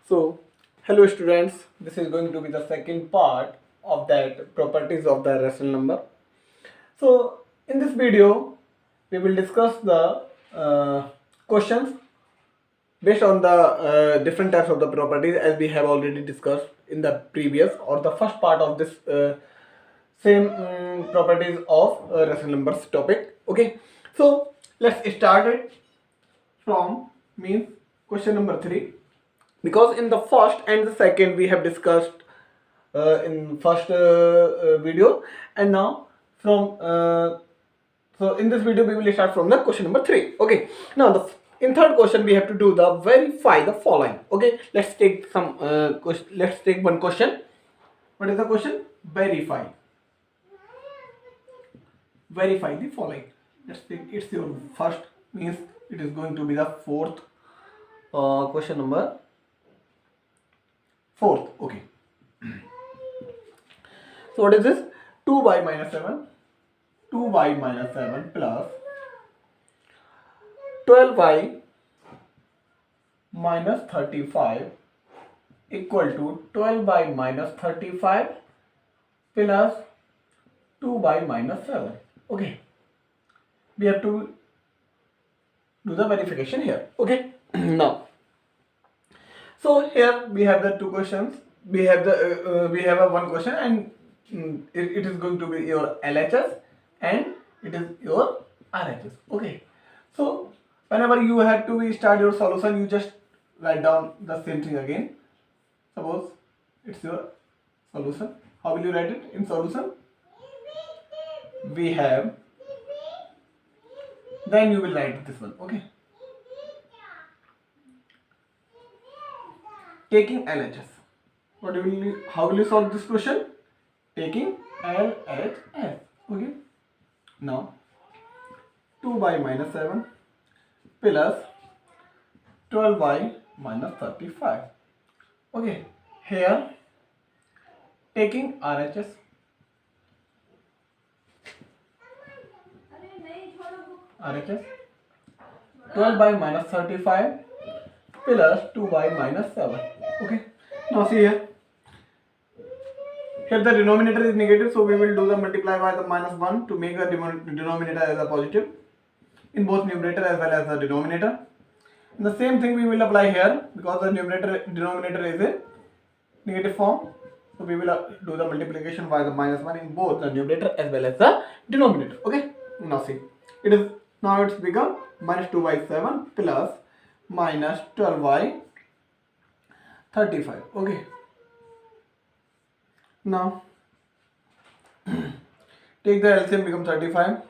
So, hello students, this is going to be the second part of that properties of the rational number. So, in this video, we will discuss the questions based on the different types of the properties as we have already discussed in the previous or the first part of this same properties of rational numbers topic. Okay, so let's start it from means question number 3, because in the first and the second we have discussed in first video, and now from so in this video we will start from the question number 3. Okay, now in third question we have to do the verify the following. Okay, let's take some let's take one question. What is the question? Verify the following. Let's take it's your first, means it is going to be the fourth question number 4th. Okay, so what is this? 2y minus 7 plus 12y minus 35 equal to 12y minus 35 plus 2y minus 7. Okay, we have to do the verification here. Okay, now so here we have the two questions. We have a one question, and it is going to be your LHS and it is your RHS. Okay, so whenever you have to start your solution, you just write down the same thing again. Suppose it's your solution. How will you write it in solution? We have, then you will write this one. Okay, taking LHS. How will you solve this question? Taking LHS. Okay, now 2y minus 7 plus 12y minus 35. Okay, here taking RHS. 12y minus 35 plus 2y minus 7. Okay, now see here the denominator is negative, so we will do the multiply by the minus 1 to make the denominator as a positive in both numerator as well as the denominator. And the same thing we will apply here, because the denominator is a negative form, so we will do the multiplication by the minus 1 in both the numerator as well as the denominator. Okay, now see, it's become minus 2 by 7 plus minus 12 by 35. Okay, now take the LCM, become 35.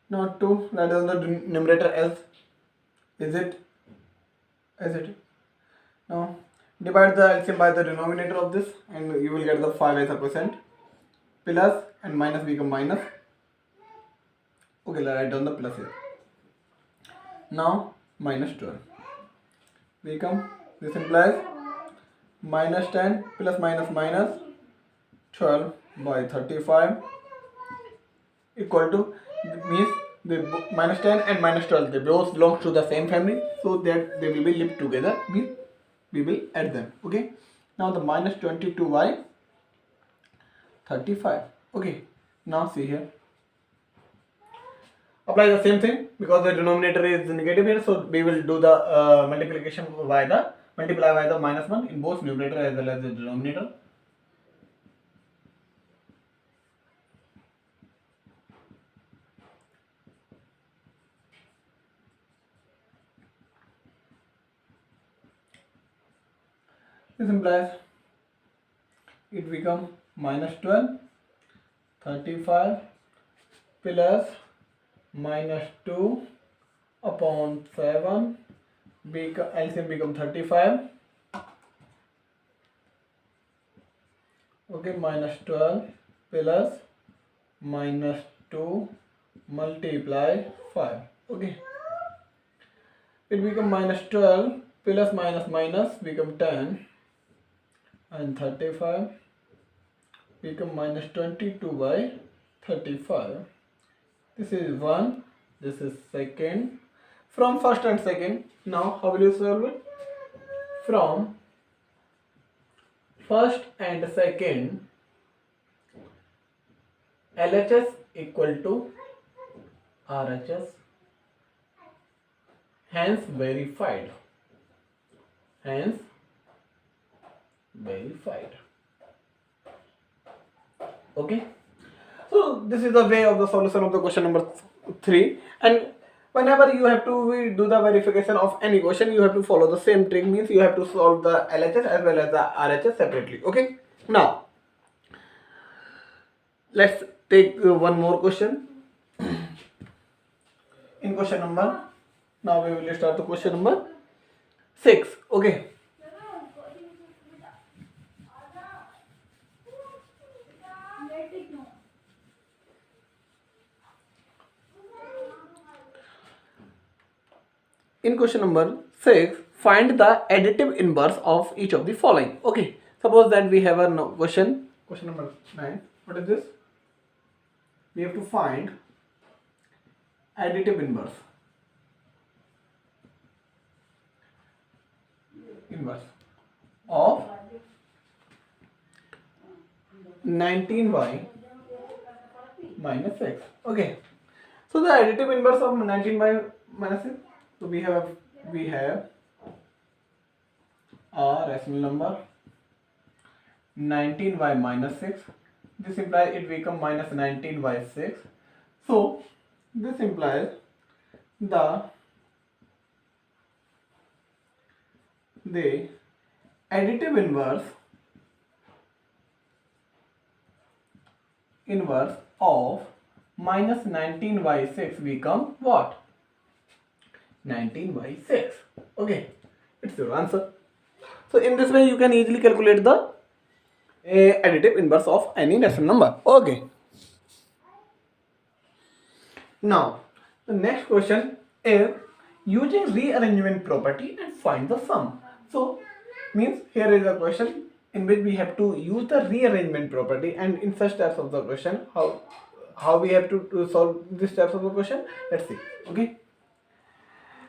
Now to write down the numerator as it. Now divide the LCM by the denominator of this, and you will get the 5 as a percent. Plus and minus become minus. Okay, write down the plus here. Now minus 12 become, this implies minus 10 plus minus 12 by 35 equal to, means the minus 10 and minus 12, they both belong to the same family, so that they will be linked together, means we will add them. Okay, now the minus 22 by 35. Okay, now see here, apply the same thing, because the denominator is negative here, so we will do the multiply by the minus 1 in both numerator as well as the denominator. This implies it become minus 12, 35 plus minus 2 upon 7, LCM become 35. Okay, minus 12 plus minus 2 multiply 5. Okay, it become minus 12 plus minus become 10, and 35 become minus 22 by 35. This is 1, this is second. From first and second, now how will you solve it? from first and second LHS equal to RHS, hence verified. Hence verified. Okay. So this is the way of the solution of the question number 3. And whenever you have to do the verification of any question, you have to follow the same trick. Means you have to solve the LHS as well as the RHS separately. Okay. Now let's take one more question. In question number, now we will start the question number 6. Okay. In question number 6, find the additive inverse of each of the following. Okay, suppose that we have a question number 9. What is this? We have to find additive inverse of 19y minus 6. Okay, so the additive inverse of 19y minus 6. So we have a rational number 19y minus 6. This implies it become minus 19y6. So this implies the additive inverse of minus 19y6 become what? 19y6. Okay, it's your answer. So in this way you can easily calculate the additive inverse of any rational number. Okay. Now the next question is using rearrangement property and find the sum. So means here is a question in which we have to use the rearrangement property, and in such types of the question how we have to solve this types of the question. Let's see. Okay,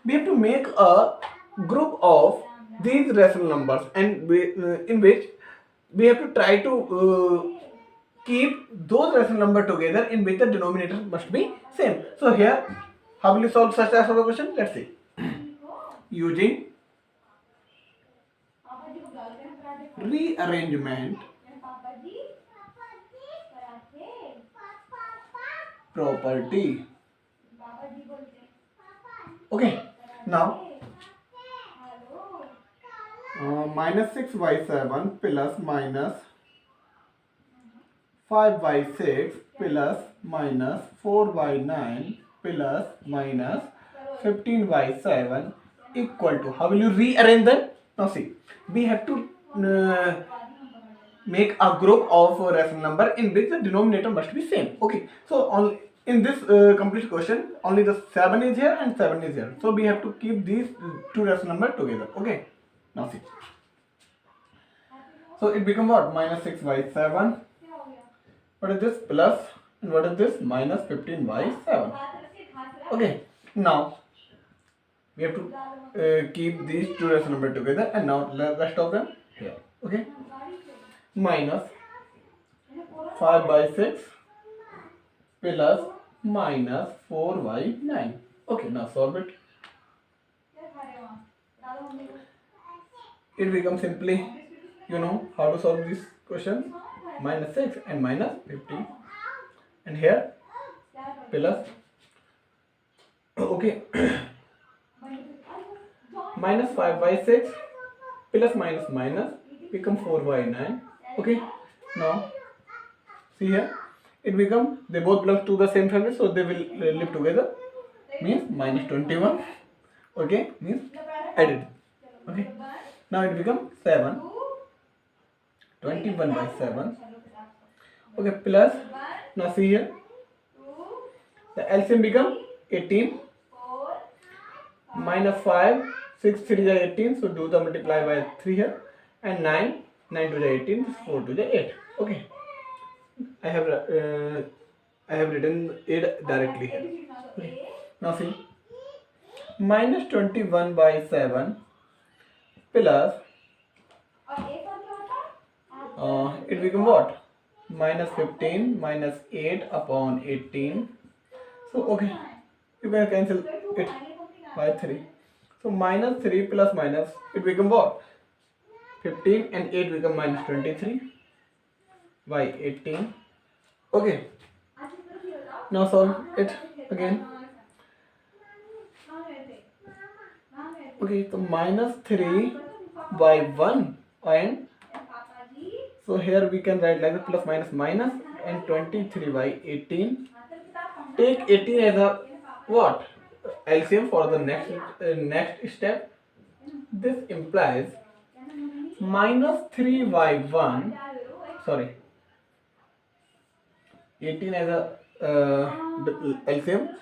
we have to make a group of these rational numbers, and in which we have to try to keep those rational numbers together in which the denominator must be same. So here, how will you solve such types of the question? Let's see. Using rearrangement property. Okay, now minus 6y7 plus minus 5y6 plus minus 4y9 plus minus 15y7 equal to, how will you rearrange them? Now see, we have to make a group of rational number in which the denominator must be same. Okay, so in this complete question only the 7 is here and 7 is here, so we have to keep these two rational numbers together. Okay, now see, so it become what? Minus 6y7, what is this? Plus, and what is this? Minus 15y7. Okay, now we have to keep these two rational numbers together, and now the rest of them here. Okay, minus 5/6 plus minus 4y9. Okay, now solve it. It becomes simply, you know how to solve this question. Minus 6 and minus 15, and here plus, okay, minus 5/6 plus minus minus become 4y9. Okay, now see here, it become, they both belong to the same family, so they will live together, means minus 21. Okay, means added. Okay, now it become 7, 21/7. Okay, plus, now see here, the LCM become 18, minus 5, 6 3 is 18, so do the multiply by 3 here, and 9 to the 18, 4 to the 8. Okay, I have written it directly here. Okay. Now see, minus 21/7 plus it become what? Minus 15 minus 8 upon 18. So okay, you can cancel it by 3. So minus 3 plus minus, it become what? 15 and 8 become minus 23 by 18. Okay, now solve it again. Okay, so minus 3 by 1, and so here we can write like plus minus minus, and 23 by 18. Take 18 as a what? LCM for the next step. This implies minus 3 by 1, sorry, 18 as a LCM.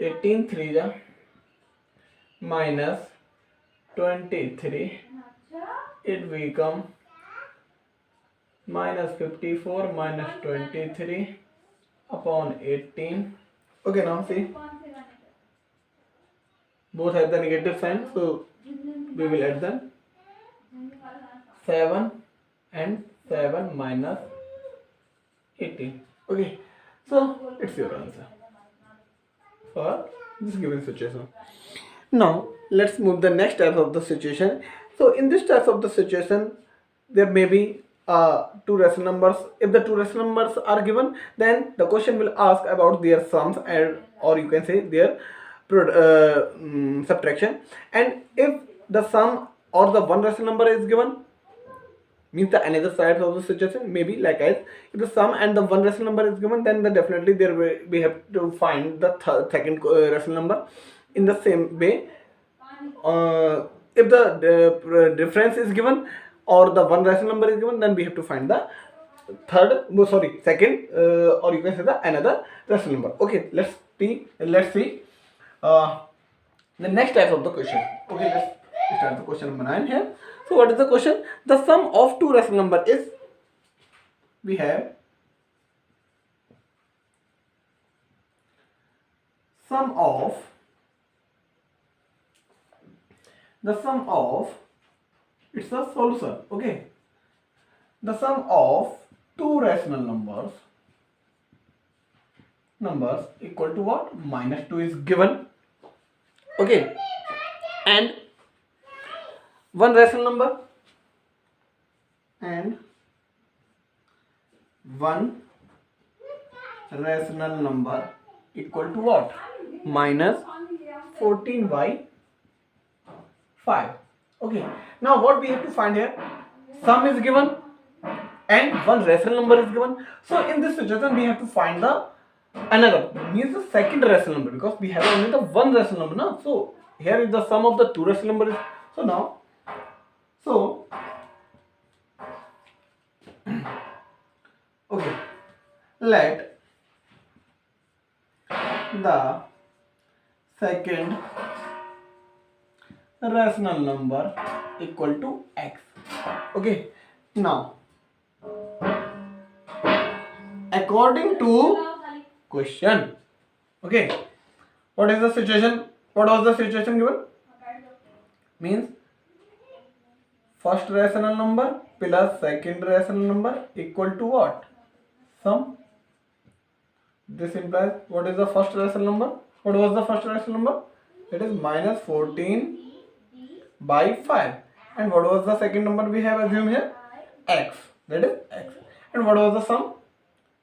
18 3 ja minus 23, it become minus 54 minus 23 upon 18. Okay, now see, both have the negative sign, so we will add them. 7 and 7 minus 18. Okay, so it's your answer for this given situation. Now let's move the next type of the situation. So in this type of the situation, there may be two rational numbers. If the two rational numbers are given, then the question will ask about their sums, and or you can say their subtraction. And if the sum or the one rational number is given, means the another side of the situation, maybe like as if the sum and the one rational number is given, then definitely there we have to find the second rational number. In the same way, if the difference is given or the one rational number is given, then we have to find the second, or you can say the another rational number. Okay, let's see the next type of the question. Okay, let's start the question number 9 here. So what is the question? The sum of two rational number is, we have sum of it's a solution. Okay, the sum of two rational numbers equal to what? Minus 2 is given. Okay, and one rational number and one rational number equal to what? Minus 14 by 5. Okay, now what we have to find here? Sum is given and one rational number is given. So in this situation we have to find the another, means the second rational number, because we have only the one rational number now. So here is the sum of the two rational numbers. So now, okay, let the second rational number equal to x. Okay, now according to question, okay, what is the situation? What was the situation given? Means first rational number plus second rational number equal to what? Sum. This implies, what is the first rational number? What was the first rational number? It is minus 14 by 5. And what was the second number we have assumed here? X. That is x. And what was the sum?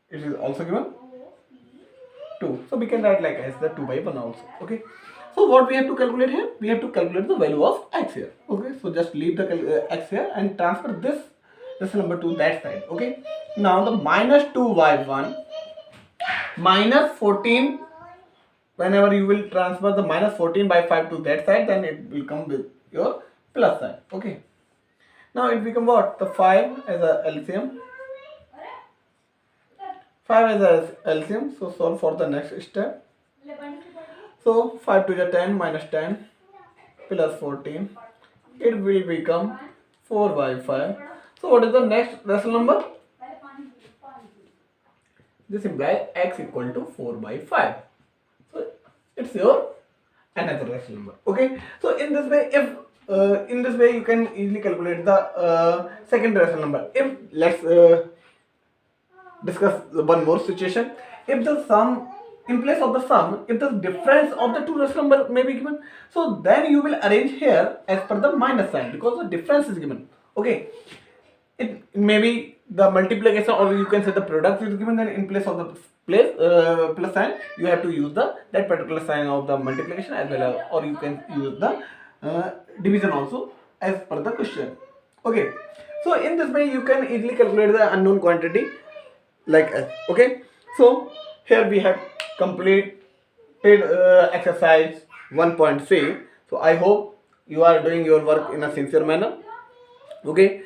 It is also given 2. So we can write like as the 2 by 1 also. Okay. So what we have to calculate here? We have to calculate the value of x here. Okay. So just leave the x here and transfer this number to that side. Okay. Now the minus 2 by 1 minus 14. Whenever you will transfer the minus 14 by 5 to that side, then it will come with your plus sign. Okay. Now it become what? The 5 as a LCM. 5 as a LCM. So solve for the next step. So 5 to the 10 minus 10 plus 14. It will become 4 by 5. So what is the next rational number? This implies x equal to 4 by 5. So it's your another rational number. Okay. So in this way, if in this way you can easily calculate the second rational number. If let's discuss one more situation. If the sum, in place of the sum, if the difference of the two rational number may be given, so then you will arrange here as per the minus sign, because the difference is given. Okay, it may be the multiplication, or you can say the product is given, then in place of the plus sign you have to use the that particular sign of the multiplication as well as, or you can use the division also as per the question. Okay, so in this way you can easily calculate the unknown quantity like s. Okay, so here we have completed exercise 1.6. So I hope you are doing your work in a sincere manner. Okay,